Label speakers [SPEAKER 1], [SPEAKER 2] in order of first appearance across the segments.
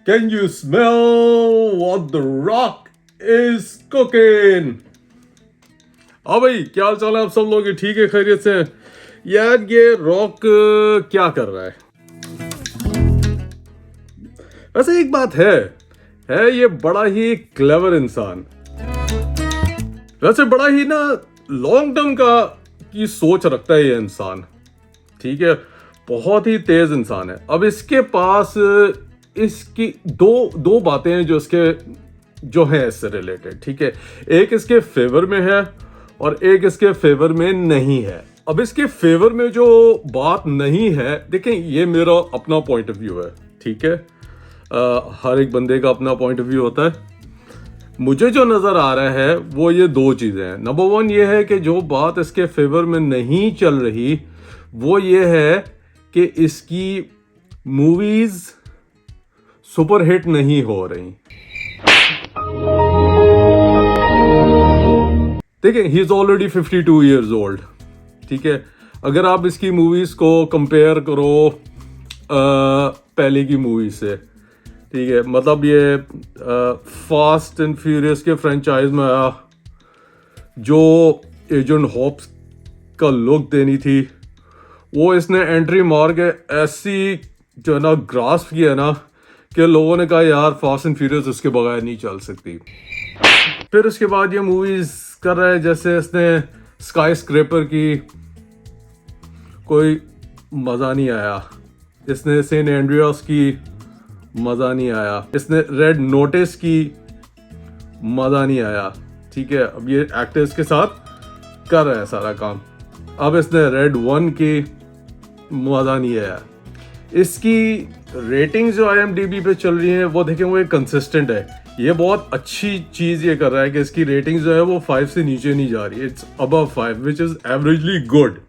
[SPEAKER 1] Can you smell what the rock is cooking? हाँ भाई, क्या हाल चाल है आप सब लोग? ठीक है, खैरियत से? यार ये रॉक क्या कर रहा है? वैसे एक बात है ये बड़ा ही क्लेवर इंसान। वैसे बड़ा ही ना लॉन्ग टर्म की सोच रखता है ये इंसान। ठीक है, बहुत ही तेज इंसान है। अब इसके पास इसकी दो बातें हैं जो हैं इससे रिलेटेड। ठीक है, एक इसके फेवर में है और एक इसके फेवर में नहीं है। अब इसके फेवर में जो बात नहीं है, देखें ये मेरा अपना पॉइंट ऑफ व्यू है। ठीक है, हर एक बंदे का अपना पॉइंट ऑफ व्यू होता है। मुझे जो नज़र आ रहा है वो ये दो चीज़ें हैं। नंबर वन ये है कि जो बात इसके फेवर में नहीं चल रही वो ये है कि इसकी मूवीज सुपर हिट नहीं हो रही। देखिए, he is already 52 years old. ठीक है, अगर आप इसकी मूवीज को कंपेयर करो पहले की मूवीज से, ठीक है, मतलब ये फास्ट एंड फ्यूरियस के फ्रेंचाइज में आया, जो एजेंट हॉप्स का लुक देनी थी वो इसने एंट्री मार के ऐसी जो है ना ग्रास्प किया ना कि लोगों ने कहा यार फास्ट एंड फ्यूरियस उसके बगैर नहीं चल सकती। फिर उसके बाद ये मूवीज कर रहा है, जैसे इसने स्काई स्क्रैपर की, कोई मज़ा नहीं आया। इसने सेंट एंड्रियास की, मज़ा नहीं आया। इसने रेड नोटिस की, मज़ा नहीं आया। ठीक है, अब ये एक्टर्स के साथ कर रहा है सारा काम। अब इसने रेड 1 की, मज़ा नहीं आया। इसकी रेटिंग्स जो IMDb पे चल रही हैं वो देखें वो एक कंसिस्टेंट है। ये बहुत अच्छी चीज़ ये कर रहा है कि इसकी रेटिंग्स जो है वो 5 से नीचे नहीं जा रही, it's above 5 which is averagely good.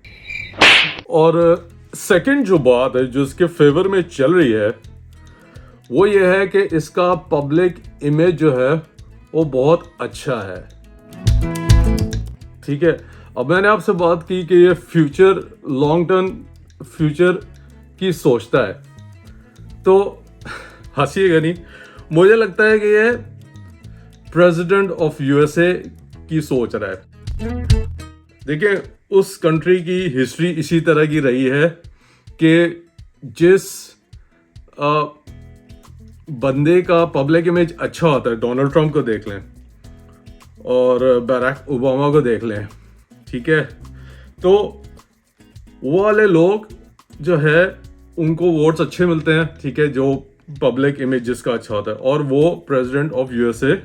[SPEAKER 1] और सेकंड जो बात है जो इसके फेवर में चल रही है वो ये है कि इसका पब्लिक इमेज जो है वो बहुत अच्छा है। ठीक है, अब मैंने आपसे बात की कि ये फ्यूचर, लॉन्ग टर्म फ्यूचर की सोचता है, तो हंसीएगा नहीं, मुझे लगता है कि ये प्रेसिडेंट ऑफ USA की सोच रहा है। देखिए, उस कंट्री की हिस्ट्री इसी तरह की रही है कि जिस बंदे का पब्लिक इमेज अच्छा होता है, डोनाल्ड ट्रंप को देख लें और बराक ओबामा को देख लें, ठीक है, तो वो वाले लोग जो है उनको वोट्स अच्छे मिलते हैं। ठीक है, जो पब्लिक इमेज जिसका अच्छा होता है, और वो प्रेसिडेंट ऑफ USA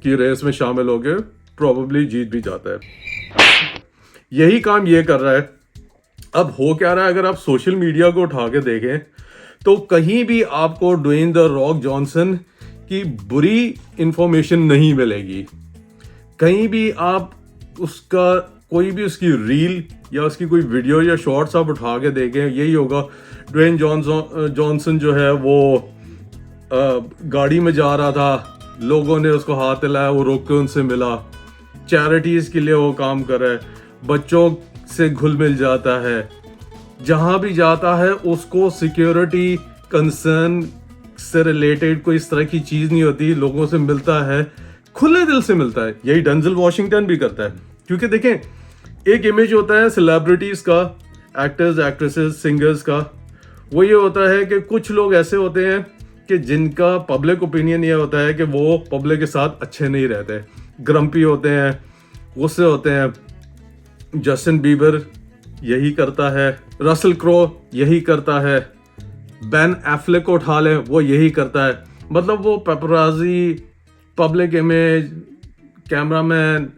[SPEAKER 1] की रेस में शामिल होकर प्रोबेबली जीत भी जाता है। यही काम ये कर रहा है। अब हो क्या रहा है, अगर आप सोशल मीडिया को उठा के देखें तो कहीं भी आपको ड्वेन द रॉक जॉनसन की बुरी इंफॉर्मेशन नहीं मिलेगी। कहीं भी आप उसका कोई भी उसकी रील या उसकी कोई वीडियो या शॉर्ट्स आप उठा के देखें, यही होगा ड्वेन जॉनसन जो है वो गाड़ी में जा रहा था, लोगों ने उसको हाथ हिलाया, वो रोक के उनसे मिला, चैरिटीज़ के लिए वो काम कर रहा है, बच्चों से घुल मिल जाता है, जहाँ भी जाता है उसको सिक्योरिटी कंसर्न से रिलेटेड कोई इस तरह की चीज़ नहीं होती, लोगों से मिलता है, खुले दिल से मिलता है। यही डेंजल वॉशिंगटन भी करता है। क्योंकि देखें, एक इमेज होता है सेलिब्रिटीज़ का, एक्टर्स, एक्ट्रेसेस, सिंगर्स का, वो ये होता है कि कुछ लोग ऐसे होते हैं कि जिनका पब्लिक ओपिनियन ये होता है कि वो पब्लिक के साथ अच्छे नहीं रहते, ग्रम्पी होते हैं, गुस्से होते हैं। जस्टिन बीबर यही करता है, रसल क्रो यही करता है, बेन एफ्लेक को उठा लें वो यही करता है। मतलब वो पेपराजी, पब्लिक इमेज, कैमरामैन,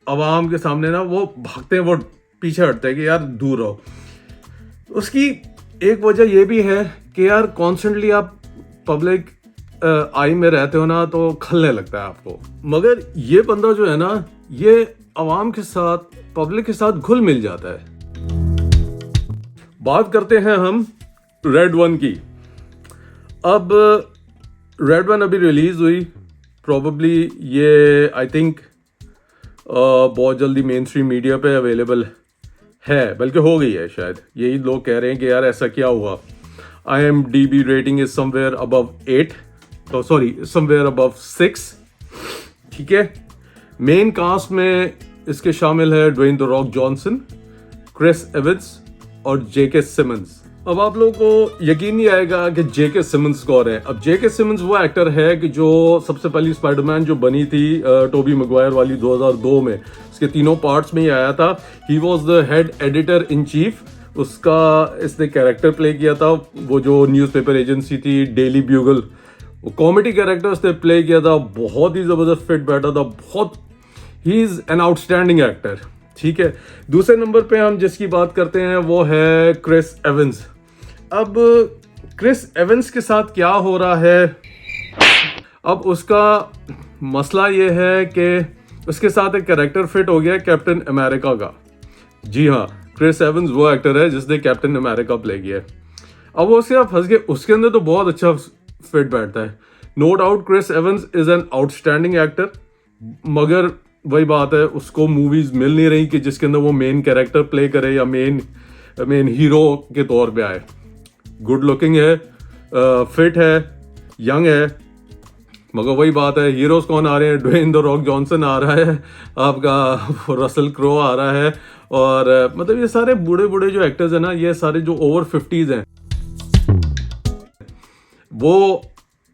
[SPEAKER 1] आवाम के सामने ना वो भागते हैं, वो पीछे हटते हैं कि यार दूर रहो। उसकी एक वजह ये भी है कि यार कॉन्स्टेंटली आप पब्लिक आई में रहते हो ना तो खलने लगता है आपको। मगर ये बंदा जो है ना, ये आवाम के साथ, पब्लिक के साथ घुल मिल जाता है। बात करते हैं हम रेड 1 की। अब रेड 1 अभी रिलीज हुई, प्रोबेबली ये आई थिंक बहुत जल्दी मेन स्ट्रीम मीडिया पे अवेलेबल है, बल्कि हो गई है शायद। यही लोग कह रहे हैं कि यार ऐसा क्या हुआ। IMDb rating is somewhere above 8 sorry somewhere above 6। ठीक है, मेन कास्ट में इसके शामिल है Dwayne the Rock Johnson, Chris Evans और जेके सिमंस। अब आप लोगों को यकीन नहीं आएगा कि जेके सिमंस कौन है। अब जेके सिमंस वो एक्टर है कि जो सबसे पहली स्पाइडरमैन जो बनी थी टोबी मैguire वाली 2002 में, उसके तीनों पार्ट्स में ही आया था। He was the head editor in chief, उसका इसने कैरेक्टर प्ले किया था। वो जो न्यूज़पेपर एजेंसी थी डेली ब्यूगल, वो कॉमेडी कैरेक्टर उसने प्ले किया था, बहुत ही ज़बरदस्त फिट बैठा था, बहुत he is an outstanding actor. ठीक है, दूसरे नंबर पे हम जिसकी बात करते हैं वो है क्रिस एवंस। अब क्रिस एवंस के साथ क्या हो रहा है, अब उसका मसला ये है कि उसके साथ एक कैरेक्टर फिट हो गया कैप्टन अमेरिका का। जी हाँ, क्रिस एवंस वो एक्टर है जिसने कैप्टन अमेरिका प्ले किया है। अब वो उसके फंस गए, उसके अंदर तो बहुत अच्छा फिट बैठता है, no doubt. Chris Evans is an outstanding actor, मगर वही बात है, उसको मूवीज मिल नहीं रही कि जिसके अंदर वो मेन कैरेक्टर प्ले करे या मेन हीरो के तौर पे आए। गुड लुकिंग है, फिट है, यंग है, मगर वही बात है, हीरोज कौन आ रहे हैं? ड्वेन द रॉक जॉनसन आ रहा है, आपका रसल क्रो आ रहा है, और मतलब ये सारे बूढ़े बूढ़े जो एक्टर्स हैं ना, ये सारे जो ओवर 50s हैं, वो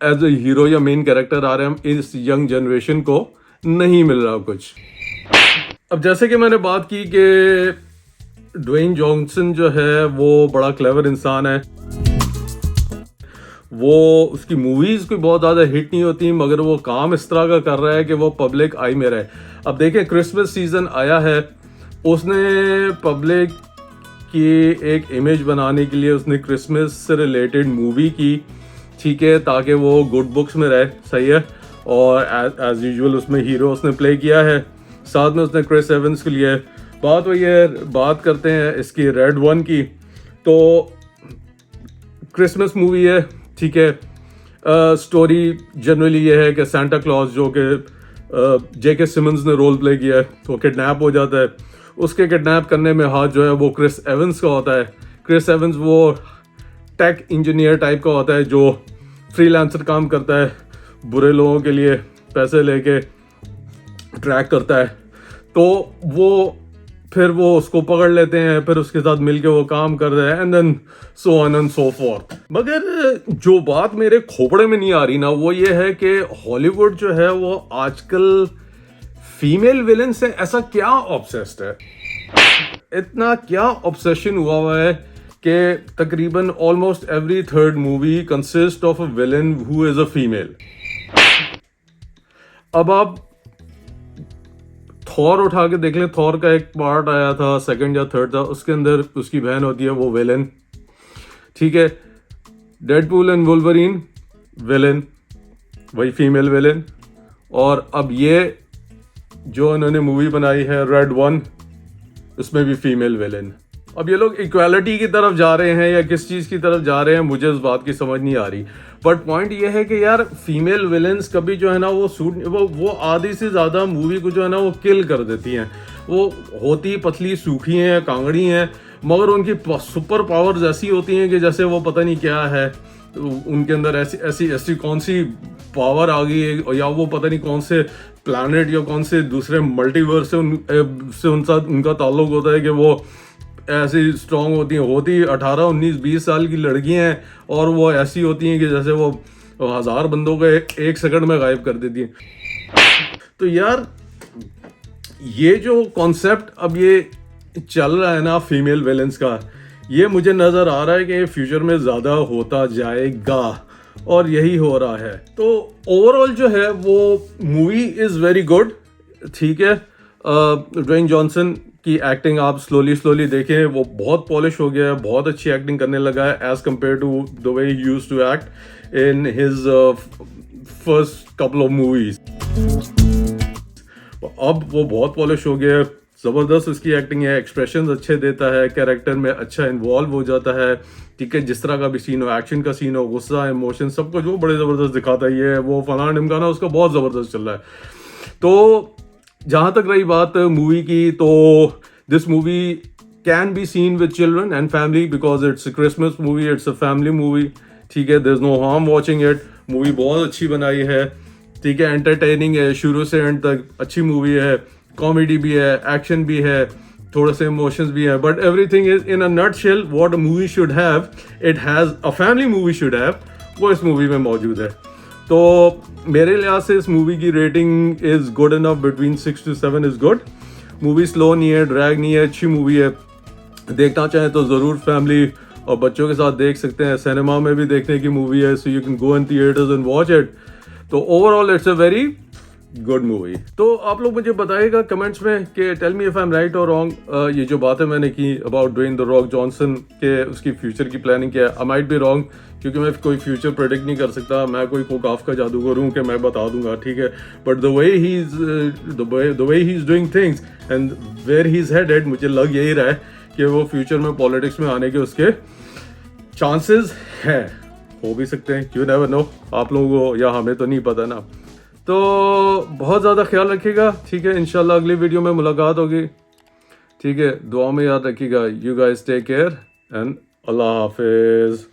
[SPEAKER 1] एज ए हीरो या मेन कैरेक्टर आ रहे हैं। इस यंग जनरेशन को नहीं मिल रहा कुछ। अब जैसे कि मैंने बात की कि ड्वेन जॉनसन जो है वो बड़ा क्लेवर इंसान है, वो उसकी मूवीज कोई बहुत ज़्यादा हिट नहीं होती, मगर वो काम इस तरह का कर रहा है कि वो पब्लिक आई में रहे। अब देखें, क्रिसमस सीजन आया है, उसने पब्लिक की एक इमेज बनाने के लिए उसने क्रिसमस से रिलेटेड मूवी की, ठीक है, ताकि वो गुड बुक्स में रहे, सही है। और एज यूजुअल उसमें हीरो उसने प्ले किया है, साथ में उसने क्रिस एवंस के लिए। बात वही है, बात करते हैं इसकी रेड वन की। तो क्रिसमस मूवी है, ठीक है। स्टोरी जनरली ये है कि सांता क्लॉज, जो कि जेके सिमंस ने रोल प्ले किया है, तो किडनैप हो जाता है। उसके किडनैप करने में हाथ जो है वो क्रिस एवंस का होता है। क्रिस एवंस वो टेक इंजीनियर टाइप का होता है जो फ्रीलांसर काम करता है, बुरे लोगों के लिए पैसे लेके ट्रैक करता है। तो फिर वो उसको पकड़ लेते हैं, फिर उसके साथ मिलके वो काम कर रहे हैं, and then so on and so forth. मगर जो बात मेरे खोपड़े में नहीं आ रही ना, वो ये है कि हॉलीवुड जो है वो आजकल फीमेल विलन से ऐसा क्या ऑब्सेस्ड है, इतना क्या ऑब्सेशन हुआ है कि तकरीबन almost every third movie consist of a villain who is a female. अब आप थॉर उठा के देख लें, थॉर का एक पार्ट आया था, सेकंड या थर्ड था, उसके अंदर उसकी बहन होती है वो विलन, ठीक है। डेडपूल एंड वुल्वरीन विलन, वही फीमेल विलन। और अब ये जो इन्होंने मूवी बनाई है रेड वन, उसमें भी फीमेल विलन। अब ये लोग इक्वालिटी की तरफ जा रहे हैं या किस चीज़ की तरफ जा रहे हैं, मुझे इस बात की समझ नहीं आ रही। बट पॉइंट ये है कि यार फीमेल विलन्स कभी जो है ना वो आधी से ज़्यादा मूवी को जो है ना वो किल कर देती हैं। वो होती पतली सूखी हैं, कांगड़ी हैं, मगर उनकी सुपर पावर्स ऐसी होती हैं कि जैसे वो पता नहीं क्या है, उनके अंदर ऐसी कौन सी पावर आ गई है, या वो पता नहीं कौन से प्लैनेट या कौन से दूसरे मल्टीवर्स से उनका ताल्लुक होता है कि वो ऐसी स्ट्रांग होती हैं। 18, 19, 20 साल की लड़कियां हैं, और वो ऐसी होती हैं कि जैसे वो 1000 बंदों को एक सेकंड में गायब कर देती हैं। तो यार ये जो कॉन्सेप्ट अब ये चल रहा है ना फीमेल विलेंस का, ये मुझे नज़र आ रहा है कि फ्यूचर में ज़्यादा होता जाएगा, और यही हो रहा है। तो ओवरऑल जो है वो मूवी इज़ वेरी गुड, ठीक है। ड्वेन जॉनसन की एक्टिंग आप स्लोली देखें, वो बहुत पॉलिश हो गया है, बहुत अच्छी एक्टिंग करने लगा है as compared to the way he used to act in his first couple of movies. अब वो बहुत पॉलिश हो गया है, ज़बरदस्त उसकी एक्टिंग है, एक्सप्रेशंस अच्छे देता है, कैरेक्टर में अच्छा इन्वॉल्व हो जाता है, ठीक है। जिस तरह का भी सीन हो, एक्शन का सीन हो, गुस्सा, इमोशन, सब कुछ वो बड़े ज़बरदस्त दिखाता है। ये वो फलाना ढिमकाना उसका बहुत ज़बरदस्त चल रहा है। तो जहाँ तक रही बात मूवी की, तो this movie can be seen with children and family because it's a Christmas movie, it's a family movie, ठीक है। There is no harm watching it. Movie बहुत अच्छी बनाई है, ठीक है, एंटरटेनिंग है शुरू से एंड तक, अच्छी मूवी है, कॉमेडी भी है, एक्शन भी है, थोड़े से इमोशंस भी है, but everything is in a nutshell what a movie should have, it has a family movie should have, वो इस मूवी में मौजूद है। तो मेरे लिहाज से इस मूवी की rating is good enough, between 6 to 7 is good. Movie slow नहीं है, ड्रैग नहीं है, अच्छी मूवी है, देखना चाहें तो ज़रूर फैमिली और बच्चों के साथ देख सकते हैं। सिनेमा में भी देखने की मूवी है, so you can go in theatres and watch it. तो overall it's a very good movie. तो आप लोग मुझे बताइएगा कमेंट्स में कि tell me if I am right और रॉन्ग। ये जो बातें मैंने की about Dwayne the Rock Johnson के उसकी फ्यूचर की प्लानिंग क्या है, आई माइट बी रॉन्ग, क्योंकि मैं कोई फ्यूचर प्रेडिक्ट नहीं कर सकता, मैं कोई कोकाफ का जादूगर हूँ कि मैं बता दूंगा, ठीक है। But the way he is doing things and where he is headed, मुझे लग यही रहा है कि वो फ्यूचर में पॉलिटिक्स में आने के उसके चांसेस हैं, हो भी सकते हैं, यू नेवर नो, आप लोगों को या हमें तो नहीं पता ना। तो बहुत ज़्यादा ख्याल रखिएगा, ठीक है, इंशाल्लाह अगली वीडियो में मुलाकात होगी, ठीक है, दुआ में याद रखिएगा। You guys take care and अल्लाह हाफिज़।